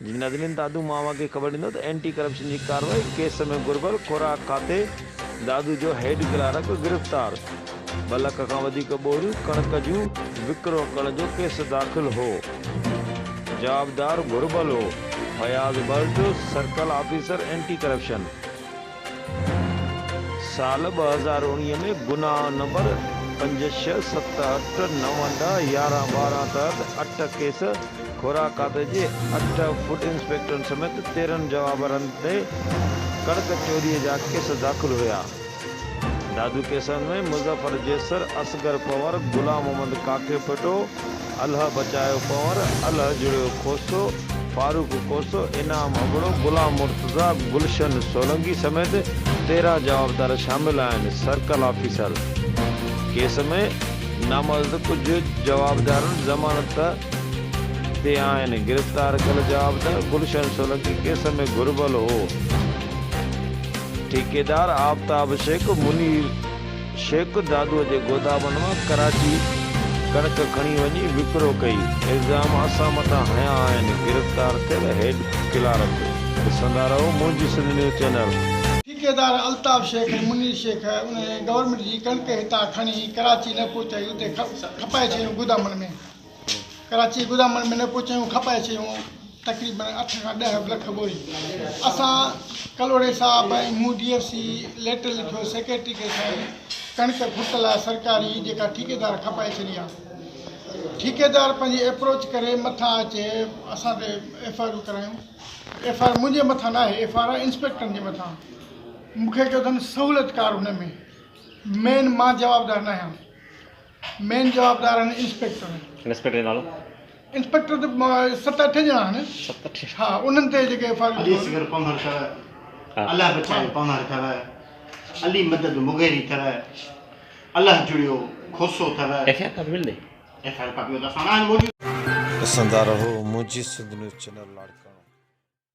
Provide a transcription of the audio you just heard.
नदलिन दादू मामा खे ख़बर ॾिनो त एंटी करप्शन जी कार्रवाई केस में घुर्बल खुराक खाते दादू जो हेड क्लार्क गिरफ़्तार। 2 लख खां वधीक बोरियूं कणक जूं विकिरो करण जो केस दाख़िल हो। जवाबदार घुर्बल हो। Fayaz Bhatt circle officer anti corruption. साल 2019 में गुनाह नंबर 5678921112 तहत 8 केस खुराक खाते जे 8 फुट इंस्पेक्टर समेत 13 जवाबदारनि ते कणक चोरीअ जा केस दाख़िल हुआ। दादू केसनि में मुज़फ़र जैसर, असगर पवर, गुलाम मोहम्मद काके पटो, अल्लाह बचायो पवर, अल्लाह जुड़ियो खोसो, फारूक कोसो, इनाम हबड़ो, गुलाम मुर्तज़ा, गुलशन सोलंकी समेत 13 जवाबदार शामिल आहिनि। सर्कल ऑफिसर केस में नामज़द कुछ जवाबदार ज़मानत ते आहिनि। गिरफ़्तार कयल जवाबदार गुलशन सोलंकी केस में घुर्बल हो। ठेकेदार आफ़ताब शेख, मुनीर शेख दादूअ जे गोदामनि मां कराची कणक खणी वञी विकिरो कई। इल्ज़ाम असां मथां हया आहिनि। गिरफ़्तार थियल हेड क्लार्क। ॾिसंदा रहो मुंहिंजी सिंध न्यूज़ चैनल। ठेकेदार अल्ताफ़ शेख, मुनीर शेख उन गवर्नमेंट जी कणक हितां खणी कराची न पहुचाई, उते खपाए छॾियूं गोदामनि में। कराची गोदामनि में न पहुचायूं, खपाए छॾियूं तक़रीबन 8 खां 10 लख बोरी। असां कलोड़े साहब ऐं मूं DFC लेटर लिखियो सेक्रेटरी खे साईं कणक खुटल आहे सरकारी जेका ठेकेदार खपाए छॾी आहे। ठेकेदार पंहिंजी अप्रोच करे मथां अचे असां ते FIR करायूं। FIR मुंहिंजे मथां न आहे, FIR इंस्पेक्टरनि जे मथां। मूंखे चयो अथनि सहूलियतकार हुन में मेन मां जवाबदार न आहियां। मेन जवाबदार आहिनि इंस्पेक्टर। इंस्पेक्टर नालो? इंस्पेक्टर त 7-8 ॼणा आहिनि। 7-8? हा, उन्हनि ते जेके FIR अल्लाह बचाए पवनार अथव, अली मदद मुगेरी अथव, अल्लाह जुड़ियो खोसो अथव। FIR कापी मिलंदी? FIR कापी त सामान मौजूद। ॾिसंदा रहो मुंहिंजी सिंध न्यूज़ चैनल।